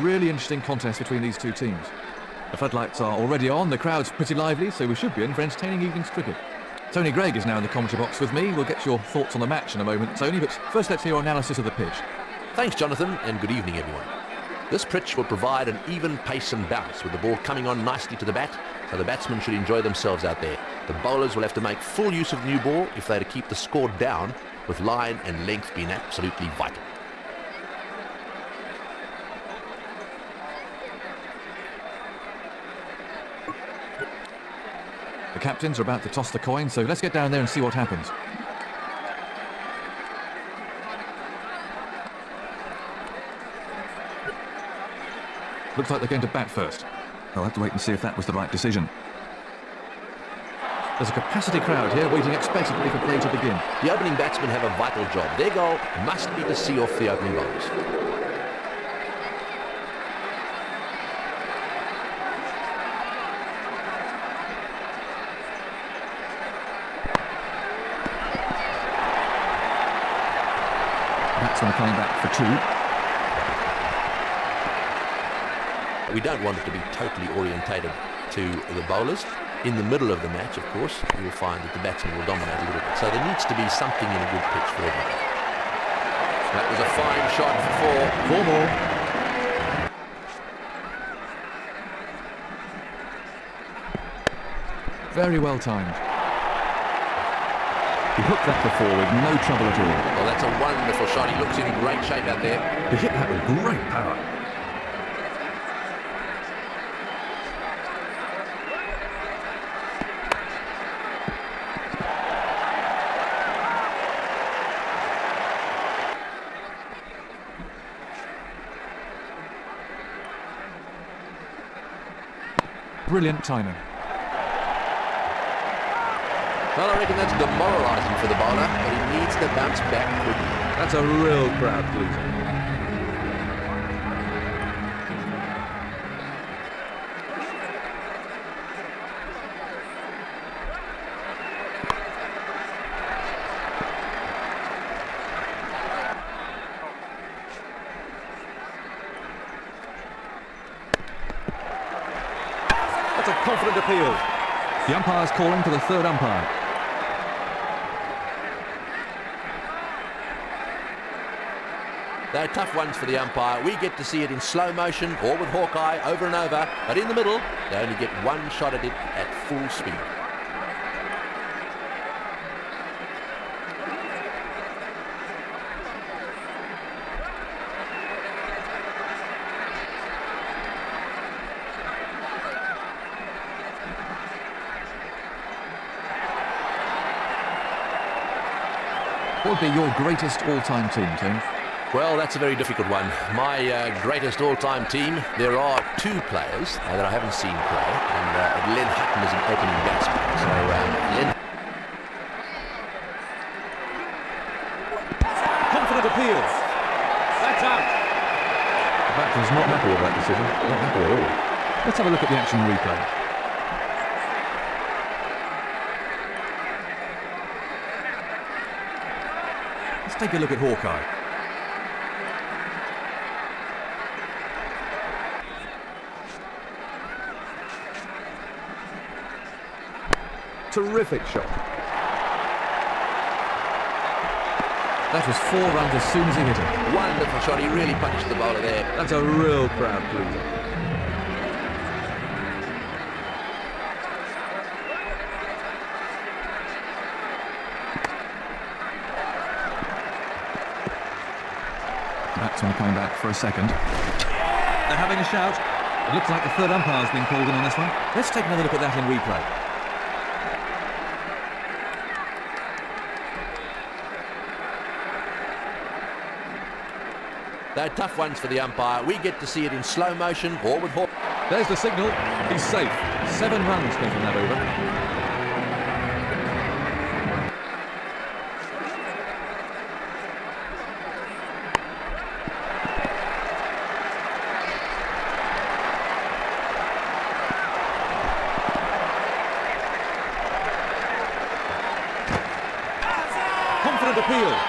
really interesting contest between these two teams. The floodlights are already on, the crowd's pretty lively, so we should be in for entertaining evening's cricket. Tony Gregg is now in the commentary box with me. We'll get your thoughts on the match in a moment, Tony, but first let's hear your analysis of the pitch. Thanks, Jonathan, and good evening, everyone. This pitch will provide an even pace and bounce with the ball coming on nicely to the bat, so the batsmen should enjoy themselves out there. The bowlers will have to make full use of the new ball if they're to keep the score down, with line and length being absolutely vital. The captains are about to toss the coin, so let's get down there and see what happens. Looks like they're going to bat first. I'll have to wait and see if that was the right decision. There's a capacity crowd here waiting expectantly for play to begin. The opening batsmen have a vital job. Their goal must be to see off the opening bowlers. Batsmen are coming back for two. We don't want it to be totally orientated to the bowlers. In the middle of the match, of course, you will find that the batsmen will dominate a little bit. So there needs to be something in a good pitch for everyone. That was a fine shot for four more. Very well timed. He hooked that before with no trouble at all. Well, that's a wonderful shot. He looks in great shape out there. He hit that with great power. Brilliant timing. Well, I reckon that's demoralising for the bowler, but he needs to bounce back quickly. That's a real crowd pleaser. That's a confident appeal. The umpire's calling for the third umpire. They're tough ones for the umpire. We get to see it in slow motion or with Hawkeye over and over, but in the middle, they only get one shot at it at full speed. What would be your greatest all-time team, Tim? Well, that's a very difficult one. My greatest all-time team, there are two players that I haven't seen play, and Len Hutton is an opening batsman. So, Len... Confident appeal. That's out. The batsman's not happy with that decision. Not happy at all. Let's have a look at the action replay. Let's take a look at Hawkeye. Terrific shot. That was 4 runs as soon as he hit it. Wonderful shot. He really punched the bowler there. That's a real crowd pleaser. Batsman coming back for a second. They're having a shout. It looks like the third umpire's been called in on this one. Let's take another look at that in replay. They're tough ones for the umpire. We get to see it in slow motion or with Hawk. There's the signal. He's safe. 7 runs came from that over. Confident appeal.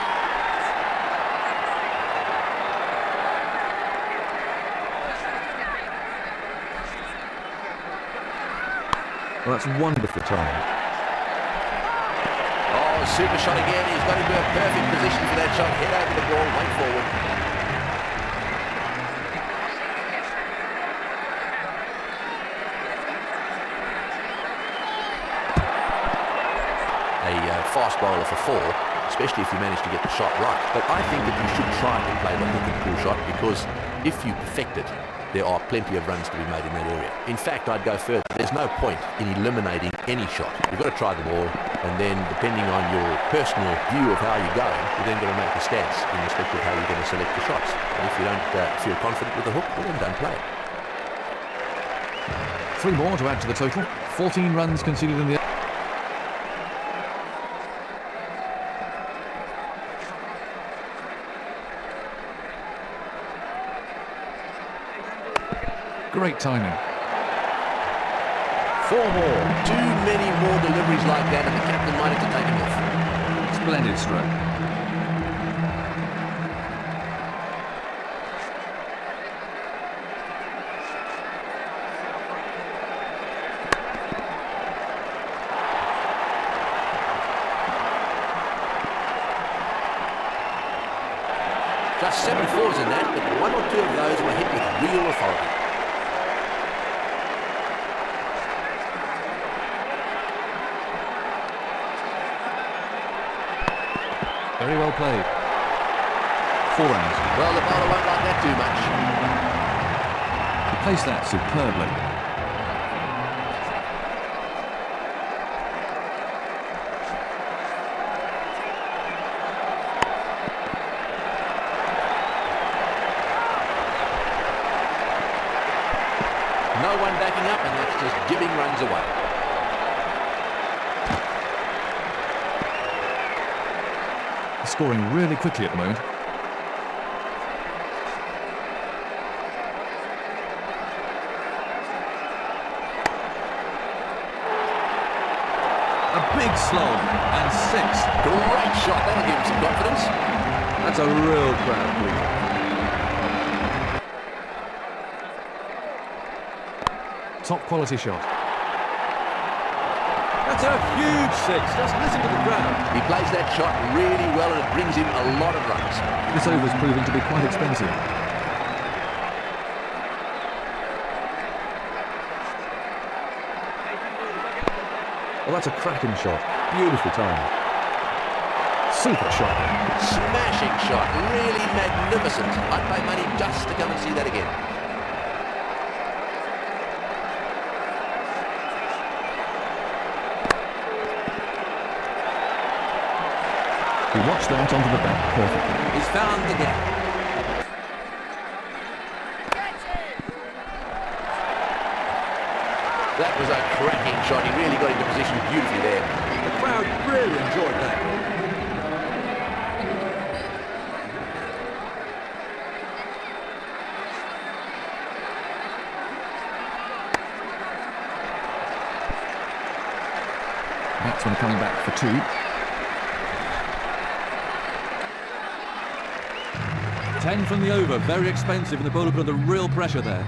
Well, that's wonderfully timed. Oh, super shot again. He's got into a perfect position for that shot. Head over the ball, wait forward. A fast bowler for 4, especially if you manage to get the shot right. But I think that you should try to play the hook and pull shot, because if you perfect it, there are plenty of runs to be made in that area. In fact, I'd go further. There's no point in eliminating any shot. You've got to try them all, and then depending on your personal view of how you're going, you're then going to make a stance in respect of how you're going to select the shots. And if you don't feel confident with the hook, well, then don't play it. 3 more to add to the total. 14 runs conceded in the... Great timing. 4 more. Too many more deliveries like that, and the captain might have to take him off. Splendid stroke. Just 7 fours in that, but 1 or 2 of those were hit with real authority. Very well played. 4 runs. Well, the bowler won't like that too much. He placed that superbly. No one backing up, and that's just giving runs away. Scoring really quickly at the moment. A big slog and 6. Great shot, that'll give him some confidence. That's a real crowd pleaser. Top quality shot. That's a huge 6. Just listen to the crowd. He plays that shot really well, and it brings him a lot of runs. This over's proving to be quite expensive. Well, that's a cracking shot. Beautifully timed. Super shot. Smashing shot. Really magnificent. I'd pay money just to come and see that again. He watched that onto the bat perfectly. He's found the gap. That was a cracking shot. He really got into position beautifully there. The crowd really enjoyed that. Batsman coming back for 2. 10 from the over, very expensive, and the bowler put under real pressure there.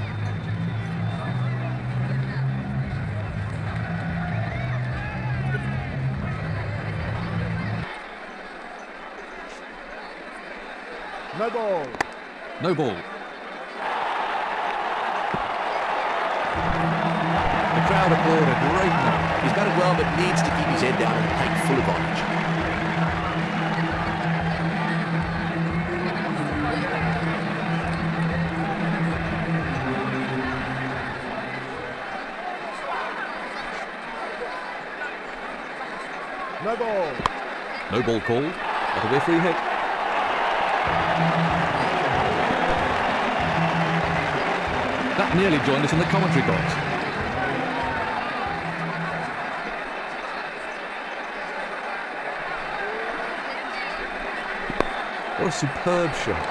No ball. No ball. The crowd applaud a great night. He's done it well, but needs to keep his head down and take full advantage. No ball. No ball called. That'll be a free hit. That nearly joined us in the commentary box. What a superb shot.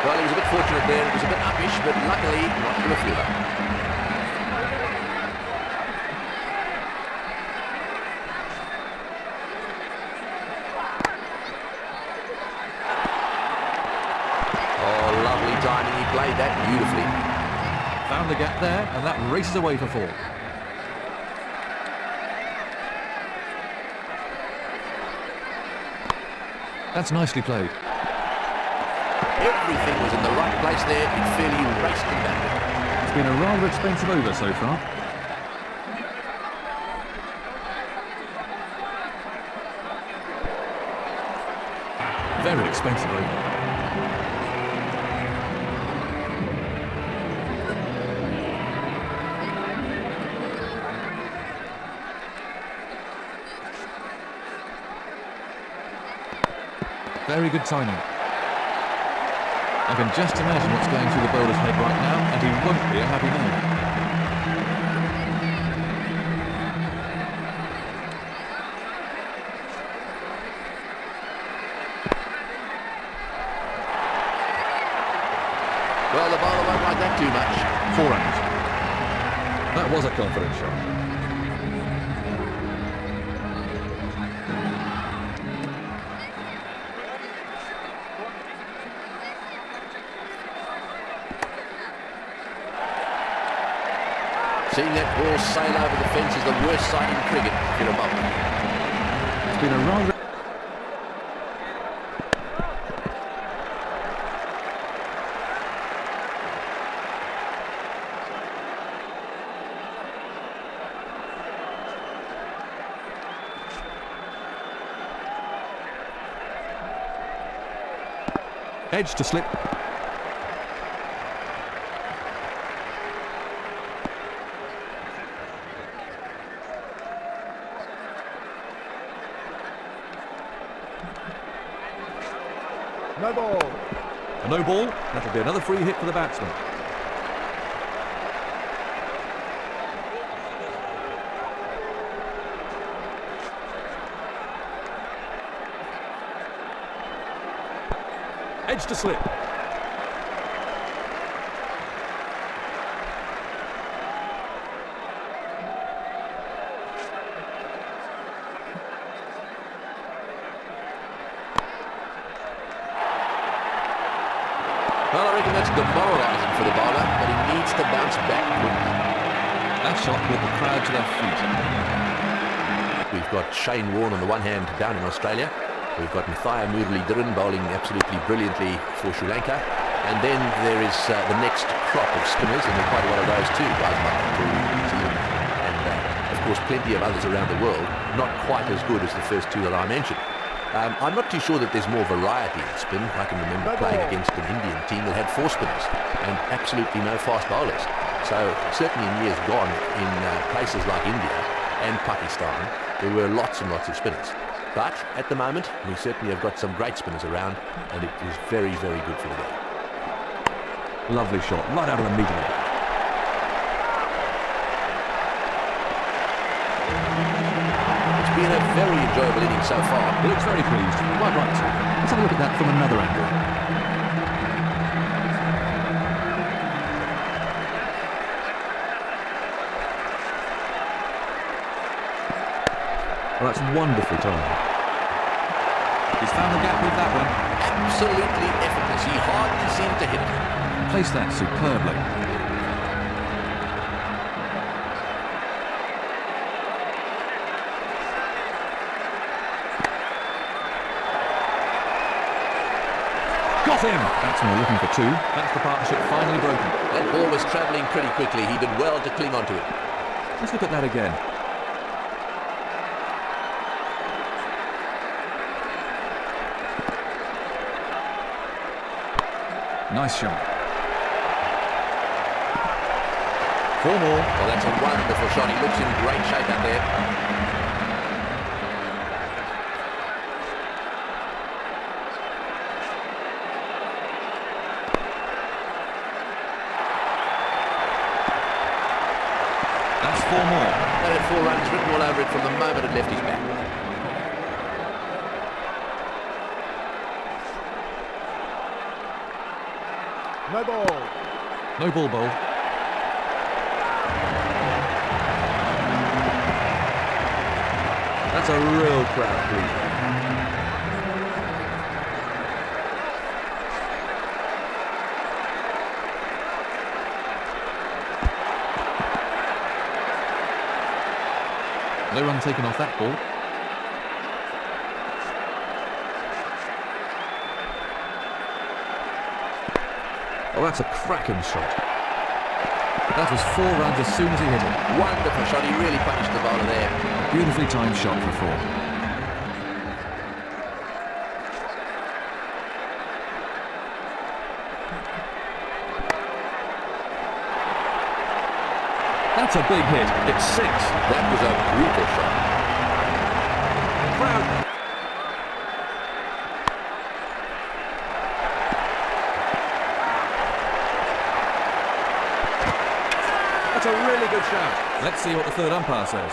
Well, he was a bit fortunate there. It was a bit uppish, but luckily not to the fielder. Timing, he played that beautifully. Found the gap there, and that races away for 4. That's nicely played. Everything was in the right place there. It fairly raced him back. It's been a rather expensive over so far. Very expensive over. Very good timing. I can just imagine what's going through the bowler's head right now, and he won't be a happy man. Well, the bowler won't like that too much. 4 runs. That was a confident shot. Seeing that ball sail over the fence is the worst sight in cricket if you're a bowler. It's been a rather... Edge to slip. No ball. A no ball. That'll be another free hit for the batsman. Edge to slip. Well, I reckon that's demoralising for the bowler, but he needs to bounce back quickly. That shot brought the crowd to their feet. We've got Shane Warne on the one hand down in Australia. We've got Mathia Muralidharan bowling absolutely brilliantly for Sri Lanka. And then there is the next crop of spinners, and there are quite a lot of those too, guys like New Zealand. And of course plenty of others around the world, not quite as good as the first 2 that I mentioned. I'm not too sure that there's more variety in spin. I can remember playing against an Indian team that had 4 spinners and absolutely no fast bowlers. So certainly in years gone, in places like India and Pakistan, there were lots and lots of spinners. But at the moment, we certainly have got some great spinners around, and it is very, very good for the game. Lovely shot, right out of the medium. It's been a very enjoyable inning so far. He looks very pleased. Quite right. Let's have a look at that from another angle. Well, that's wonderfully timed. He's found the gap with that one. Absolutely effortless. He hardly seemed to hit it. Placed that superbly. Got him! Batsman looking for 2. That's the partnership finally broken. That ball was travelling pretty quickly. He did well to cling onto it. Let's look at that again. Nice shot. 4 more. Well, that's a wonderful shot. He looks in great shape out there. That's 4 more. That had 4 runs written all over it from the moment it left his bat. No ball. No ball bowl. That's a real crowd pleaser. No run taken off that ball. Oh, that's a cracking shot. That was 4 runs as soon as he hit it. Wonderful shot. He really punished the bowler there. Beautifully timed shot for 4. That's a big hit. It's 6. That was a brutal shot. Crowd. That's a really good shot. Let's see what the third umpire says.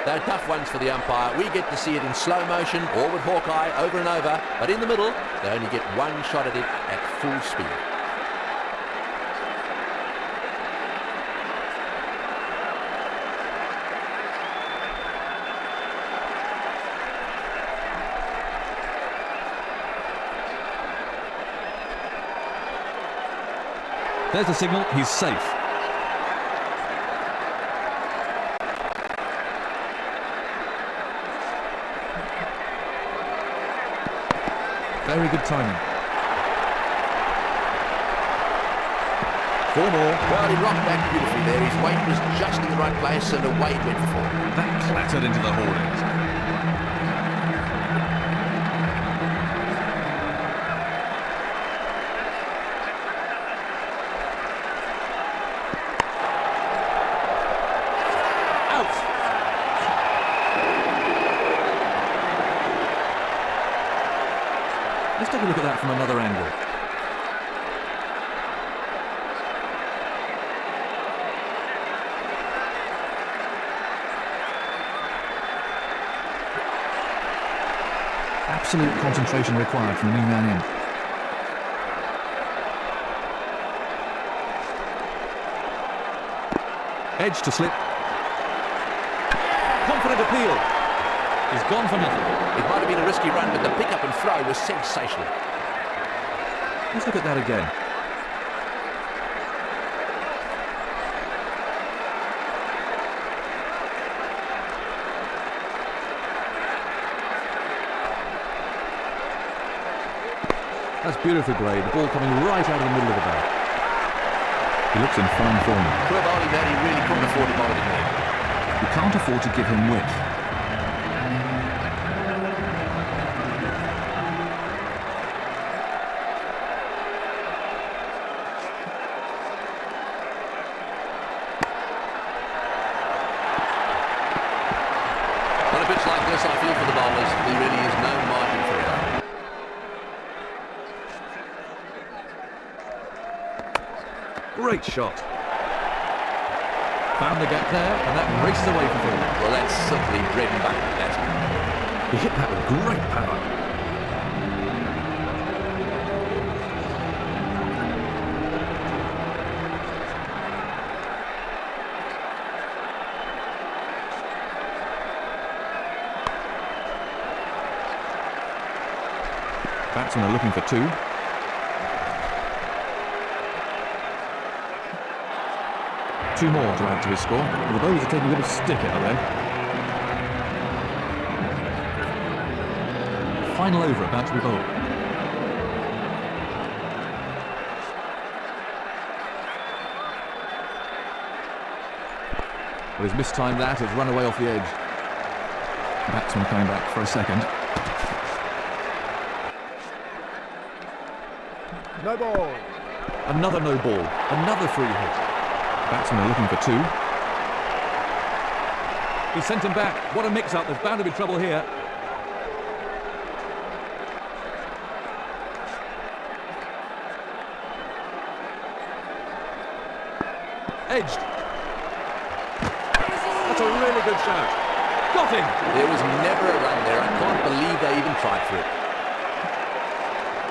They're tough ones for the umpire. We get to see it in slow motion or with Hawkeye over and over, but in the middle, they only get one shot at it at full speed. There's the signal. He's safe. Very good timing. 4 more. Well, he rocked back beautifully there. His weight was just in the right place and away it went for 4. That clattered into the hoardings. Let's take a look at that from another angle. Absolute concentration required from the new man in. Edge to slip. Confident appeal. He's gone for nothing. It might have been a risky run, but the pick-up and throw was sensational. Let's look at that again. That's beautifully played. The ball coming right out of the middle of the bat. He looks in fine form. Poor bowling there, he really couldn't afford to bowl it in there. You can't afford to give him width. On a pitch like this, I feel for the bowlers. There really is no margin for error. Great shot. Found the gap there, and that races away for 4. Well, that's simply bread and butter, that's. He hit that with great power. Batsmen are looking for 2. Two more to add to his score. Well, the bowlers are taking a little stick out there. Final over about to be bowled. Well, he's mistimed that. It's run away off the edge. Batsman coming back for a second. No ball. Another no ball. Another free hit. Batsmen are looking for 2. He sent him back. What a mix-up. There's bound to be trouble here. Edged. That's a really good shot. Got him. There was never a run there. I can't believe they even tried for it.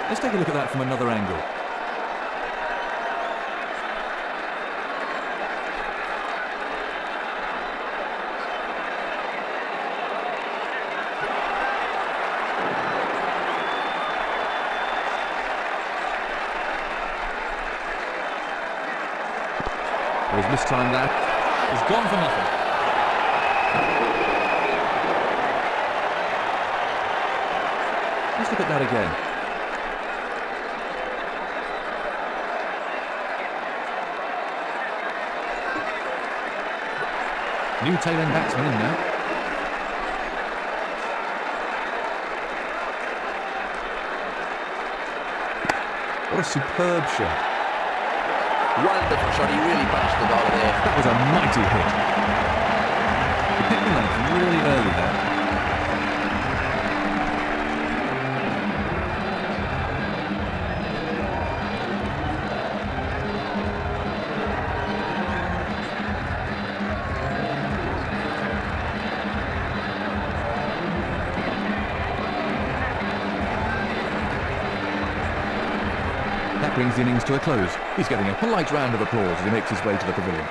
Let's take a look at that from another angle. He's mistimed that. He's gone for nothing. Let's look at that again. New tail-end batsman in now. What a superb shot. Wonderful shot. He really punched the bowler there. That was a mighty hit. He picked the length really early there. That brings the innings to a close. He's getting a polite round of applause as he makes his way to the pavilion.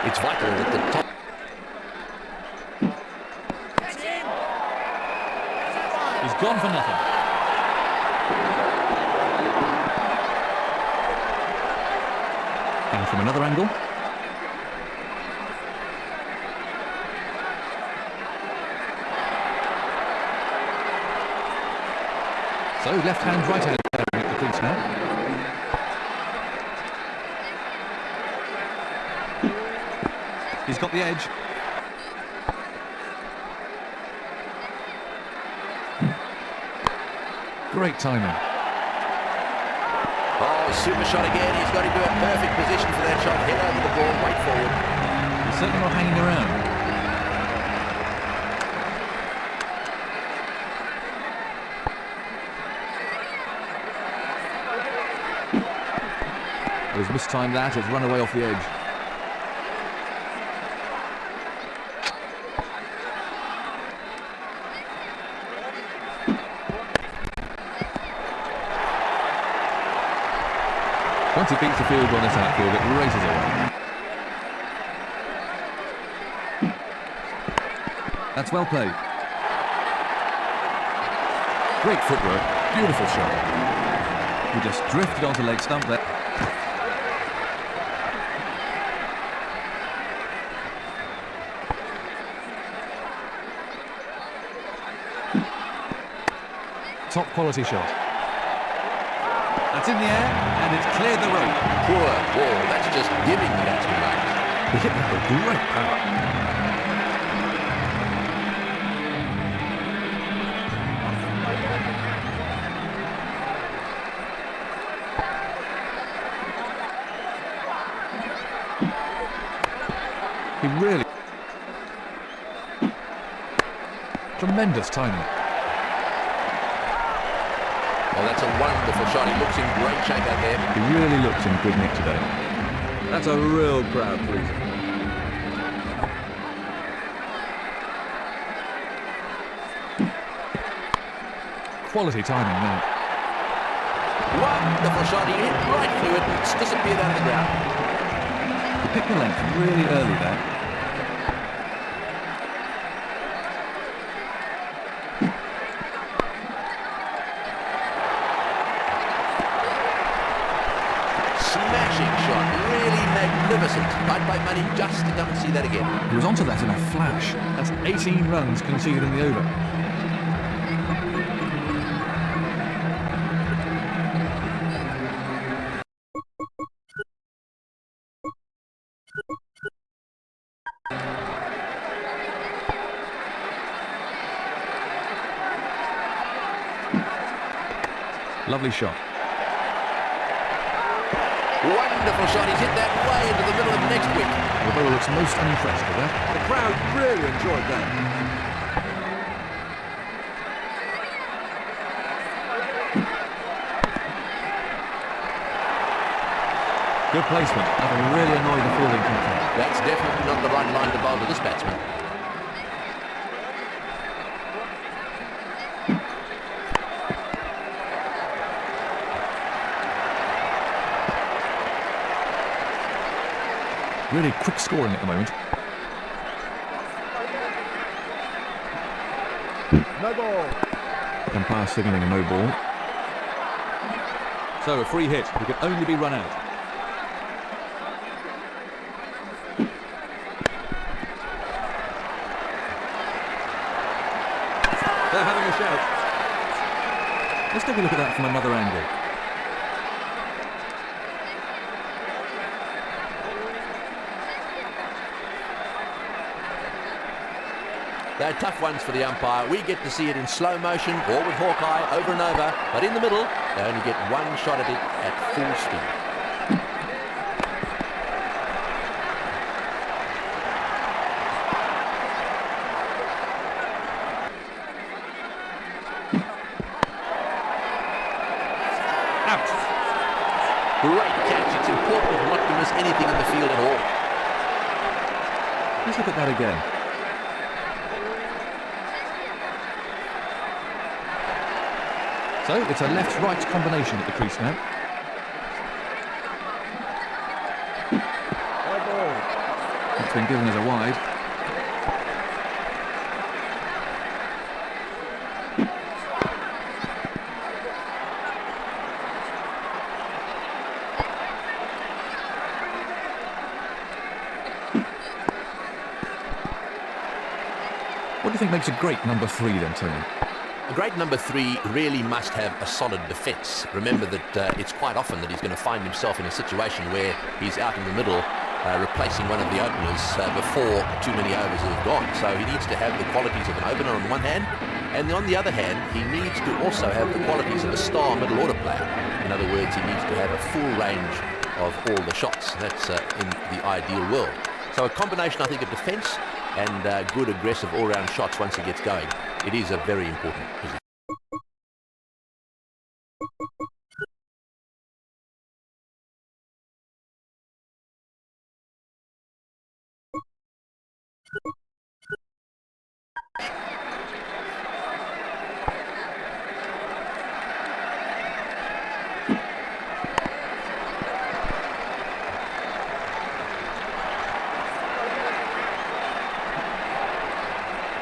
It's vital that the top... He's gone for nothing. And from another angle. So left hand, right hand at the crease now. He's got the edge. Great timing. Oh, super shot again. He's got into a perfect position for that shot. Head over the ball, wait forward. He's certainly not hanging around. He's mistimed that, it's run away off the edge. Once he beats the field on this outfield, it races away. That's well played. Great footwork, beautiful shot. He just drifted onto leg stump there. Top quality shot. That's in the air, and it's cleared the road. Poor ball. That's just giving the batsman range. He hit that with great power. He really... Tremendous timing. Oh, that's a wonderful shot. He looks in great shape out there. He really looks in good nick today. That's a real crowd pleaser. Quality timing now. Wonderful shot. He hit right through it and it's disappeared out of the ground. He picked the length really early there. Smashing shot, really magnificent. I'd pay money just to come and see that again. He was onto that in a flash. That's 18 runs conceded in the over. Lovely shot. Wonderful shot. He's hit that way into the middle of next week. The bowler looks most unimpressed with that. The crowd really enjoyed that. Good placement. That'll really annoy the fielding captain. That's definitely not the right line to bowl to this batsman. Really quick scoring at the moment. No ball. Umpire signalling a no ball. So a free hit, who can only be run out. They're having a shout. Let's take a look at that from another angle. They're tough ones for the umpire. We get to see it in slow motion or with Hawkeye over and over, but in the middle, they only get one shot at it at full speed. Out. Great catch. It's important not to miss anything in the field at all. Let's look at that again. So it's a left-right combination at the crease now. It's been given as a wide. What do you think makes a great number 3 then, Tony? A great number 3 really must have a solid defence. Remember that it's quite often that he's going to find himself in a situation where he's out in the middle replacing one of the openers before too many overs have gone. So he needs to have the qualities of an opener on one hand, and on the other hand, he needs to also have the qualities of a star middle order player. In other words, he needs to have a full range of all the shots. That's in the ideal world. So a combination, I think, of defence and good aggressive all-round shots once he gets going. It is a very important position.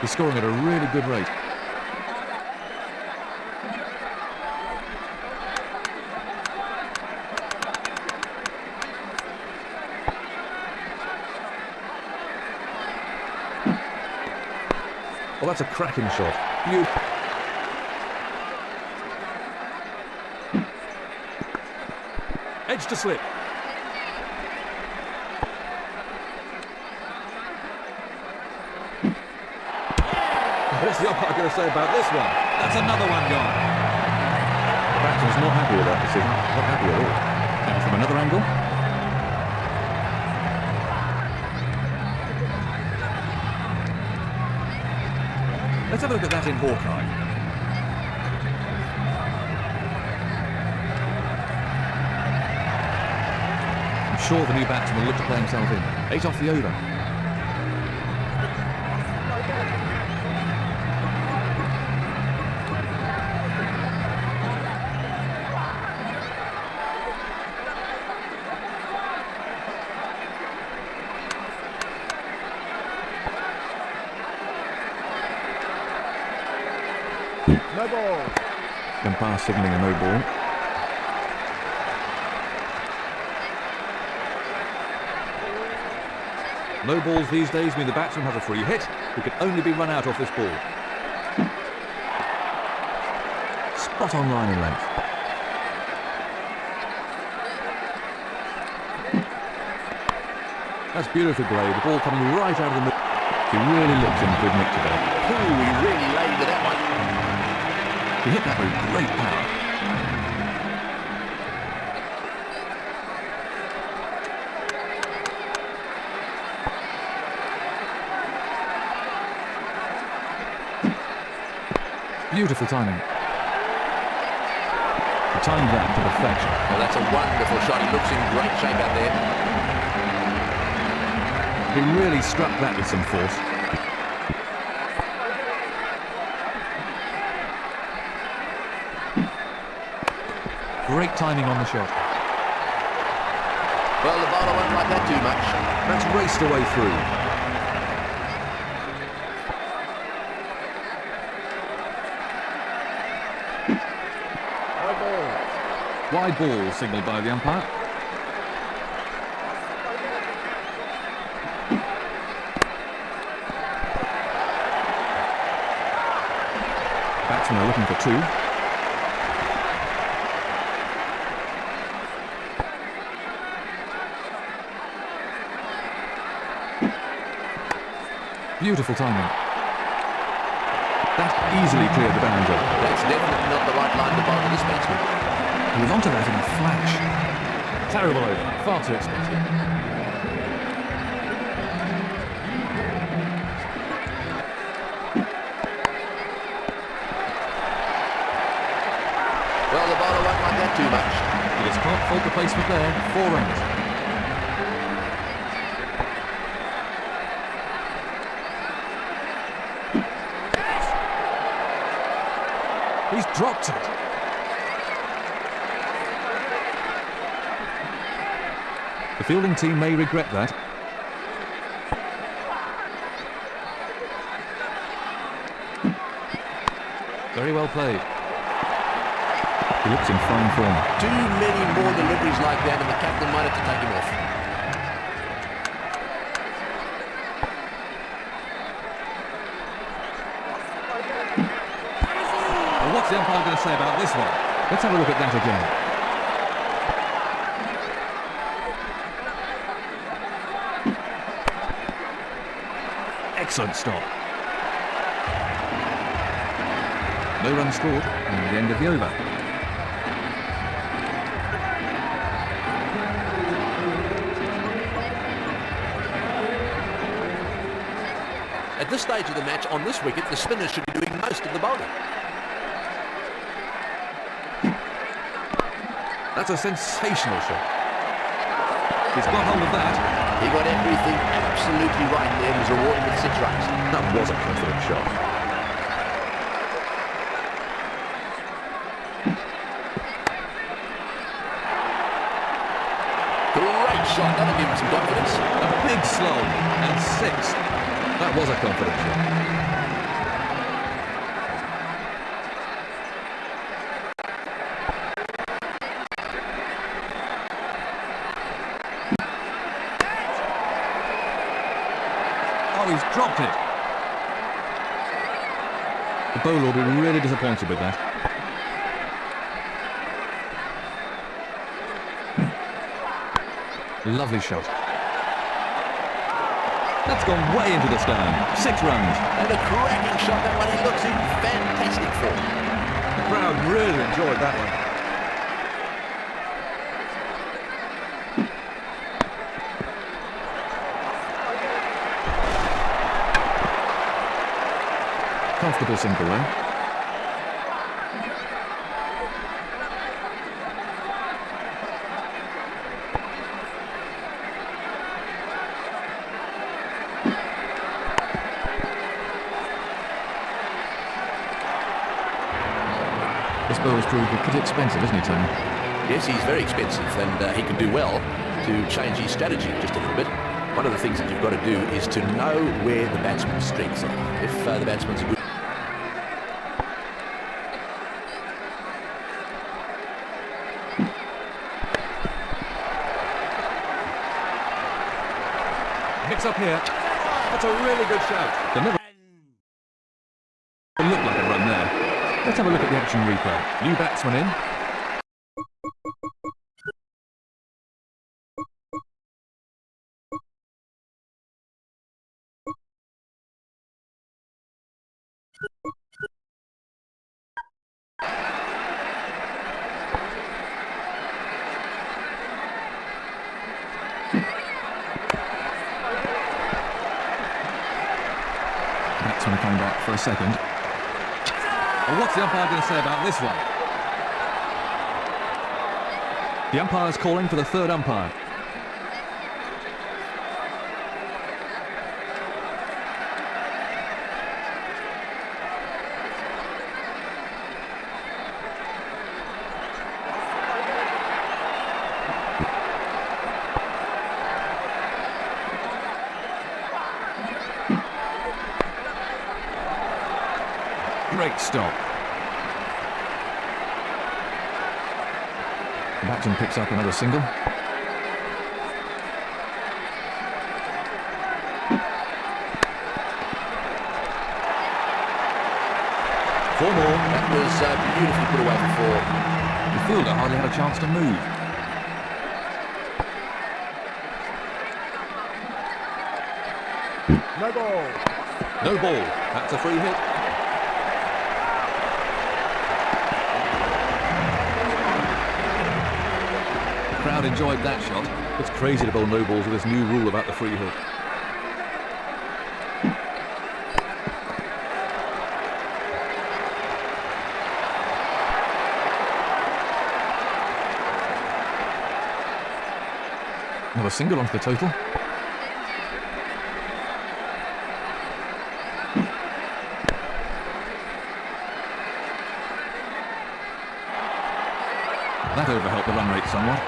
He's scoring at a really good rate. Well, that's a cracking shot. Beautiful. Edge to slip. What's the umpire going to say about this one? That's another one gone. The batsman's not happy with that decision. Not happy at all. And from another angle. Let's have a look at that in Hawkeye. I'm sure the new batsman will look to play himself in. 8 off the over. No ball. Umpire signalling a no ball. No balls these days mean the batsman has a free hit, who can only be run out off this ball. Spot on line and length. That's beautifully played, the ball coming right out of the middle. He really looks in good nick today. Ooh, he really laid into that one. He hit that with great power. Beautiful timing. He timed that to perfection. Well, that's a wonderful shot. He looks in great shape out there. He really struck that with some force. Great timing on the shot. Well, the bowler won't like that too much. That's raced away through. No ball. Wide ball signalled by the umpire. Batsmen are looking for two. Beautiful timing. That easily cleared the boundary. That's definitely not the right line to bowl to this batsman. He was onto that in a flash. Terrible over. Far too expensive. Well, the bowler won't like that too much. He just can't fault the placement there. 4 runs. He's dropped it. The fielding team may regret that. Very well played. He looks in fine form. Too many more deliveries like that, and the captain might have to take him off. Well, what's the umpire going to say about this one? Let's have a look at that again. Excellent stop. No runs scored, and the end of the over. At this stage of the match, on this wicket, the spinners should be doing most of the bowling. That's a sensational shot. He's got hold of that. He got everything absolutely right there and was rewarded with 6 runs. That was a confident shot. Great shot, that'll give him some confidence. A big slow, and 6. That was a confident shot. Oh, he's dropped it. The bowler will be really disappointed with that. Lovely shot. That's gone way into the stand. 6 runs. And a cracking shot, that one. He looks in fantastic form. The crowd really enjoyed that one. Comfortable single there. This bowler's proved pretty expensive, isn't he, Tony? Yes, he's very expensive, and he can do well to change his strategy just a little bit. One of the things that you've got to do is to know where the batsman's strengths are. If the batsman's a good... Mix up here. That's a really good shout. They'll never look like a run there. Let's have a look at the action replay. New batsman in. Batsman coming back for a second. Well, what's the umpire going to say about this one? The umpire's calling for the third umpire. Great stop. The batsman picks up another single. 4 more. That was beautifully put away for 4. The fielder hardly had a chance to move. No ball. No ball. That's a free hit. The crowd enjoyed that shot. It's crazy to bowl no balls with this new rule about the free hit. Another single onto the total. That overhelped the run rate somewhat.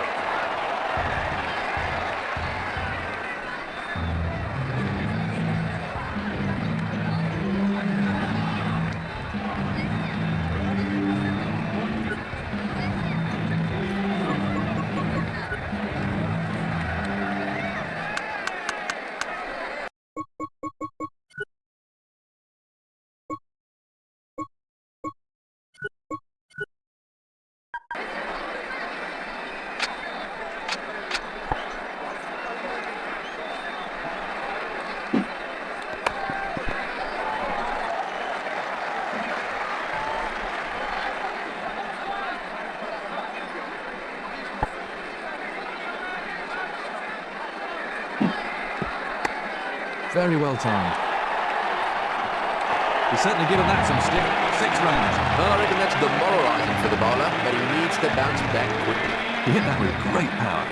Very well timed. He's certainly given that some stick. 6 runs. Well, I reckon that's demoralising for the bowler, but he needs to bounce back quickly. He hit that with great power.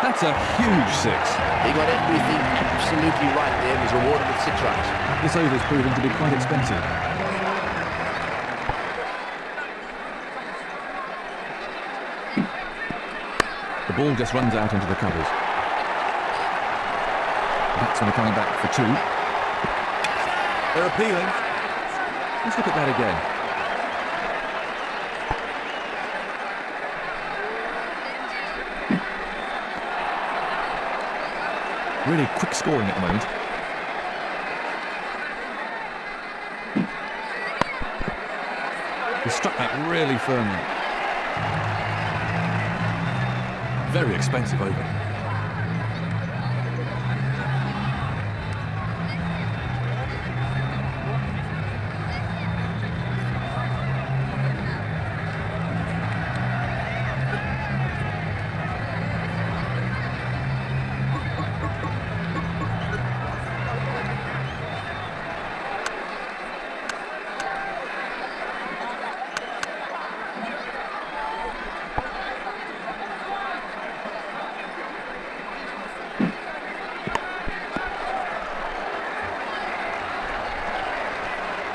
That's a huge 6. He got everything absolutely right there and was rewarded with 6 runs. This over's proving to be quite expensive. The ball just runs out into the covers. Batsmen are coming back for 2. They're appealing. Let's look at that again. Really quick scoring at the moment. He struck that really firmly. Very expensive over.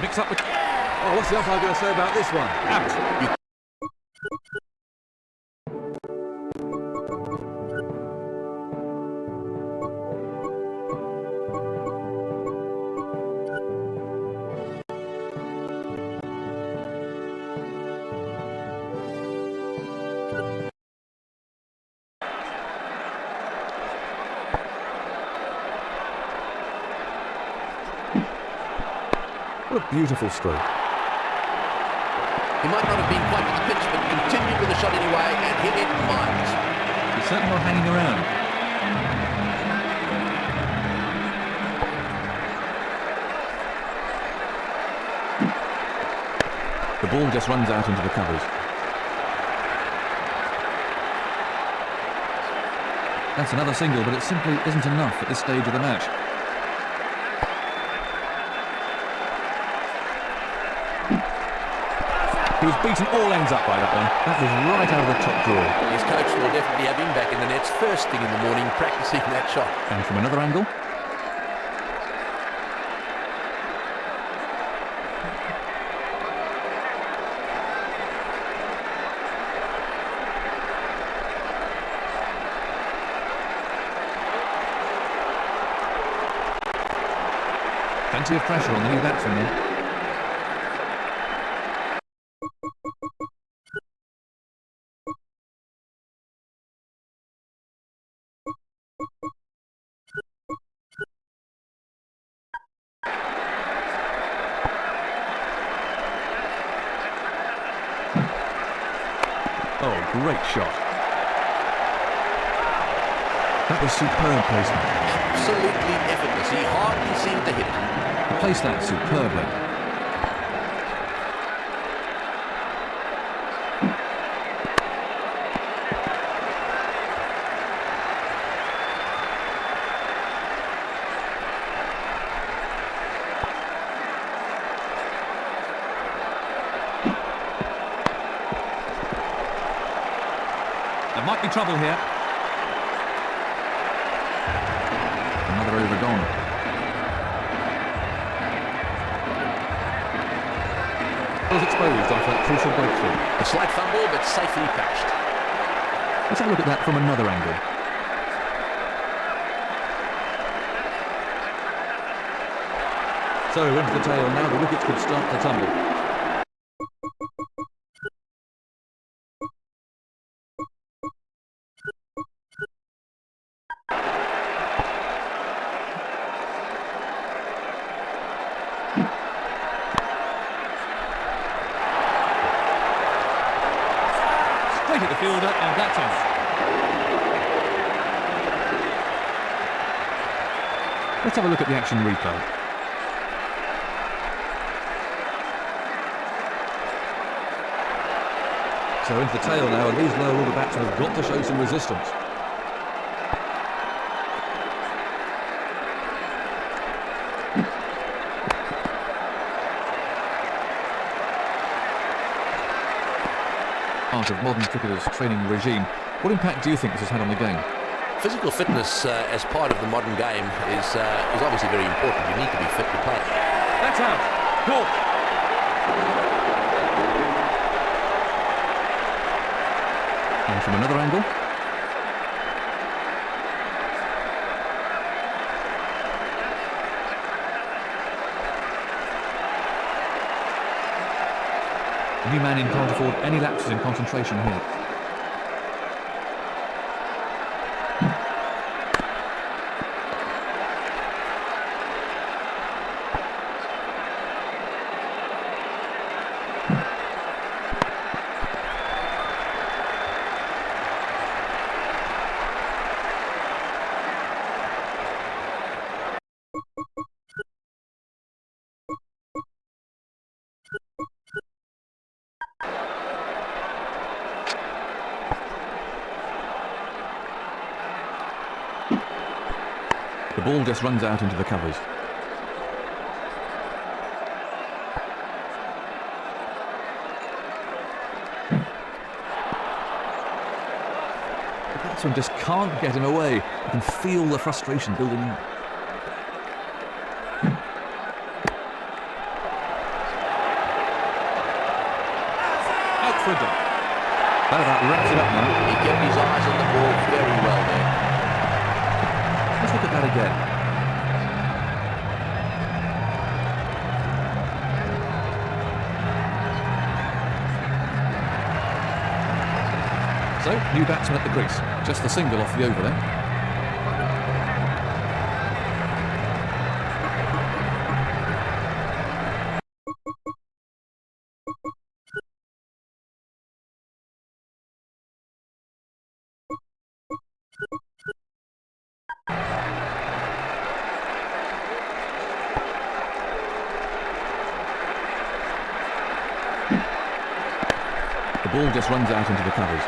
Mix up the... Oh, what's the umpire going to say about this one? Out. What a beautiful stroke. He might not have been quite to the pitch, but continued with the shot anyway and hit it miles. He's certainly not hanging around. The ball just runs out into the covers. That's another single, but it simply isn't enough at this stage of the match. He was beaten all ends up by that one. That was right out of the top drawer. His coach will definitely have him back in the nets first thing in the morning practicing that shot. And from another angle. Plenty of pressure on the new batsman then. Oh, great shot. That was superb placement. Absolutely effortless. He hardly seemed to hit it. He placed that superbly. There might be trouble here. Another over gone. Was exposed after that crucial breakthrough. A slight fumble, but safely patched. Let's have a look at that from another angle. So into the tail now, the wickets could start to tumble. Straight at the fielder, and that's off. Let's have a look at the action replay. So into the tail now, and these lower order batsmen have got to show some resistance. Part of modern cricketers' training regime. What impact do you think this has had on the game? Physical fitness as part of the modern game is obviously very important. You need to be fit to play. That's out. Caught. And from another angle. The new man in can't afford any lapses in concentration here. The ball just runs out into the covers. The batsman just can't get him away. You can feel the frustration building up. Out for a dot. That about wraps it up now. He kept his eyes on the ball very well there. Let's look at that again. So, new batsman at the crease. Just the single off the over there. The ball just runs out into the covers.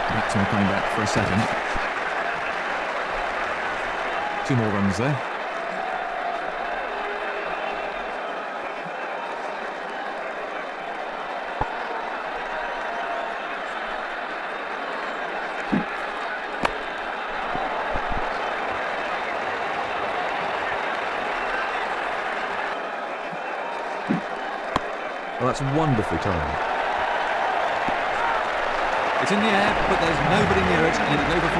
Batsman coming back for a setting. 2 more runs there. Well, that's wonderfully timed. It's in the air, but there's nobody near it, and it'll go for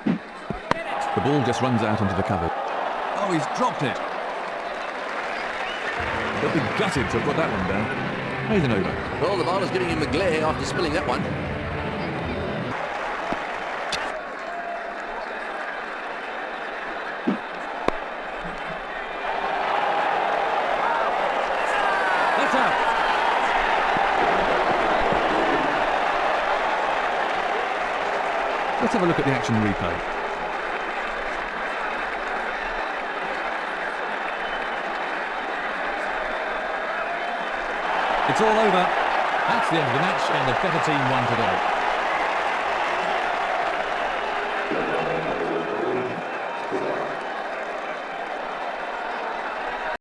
4. The ball just runs out into the cover. Oh, he's dropped it. They'll be gutted to put that one down. Nathan over. Well, the bowler's giving him the glare after spilling that one. That's out. Let's have a look at the action replay. It's all over. That's the end of the match, and the better team won today.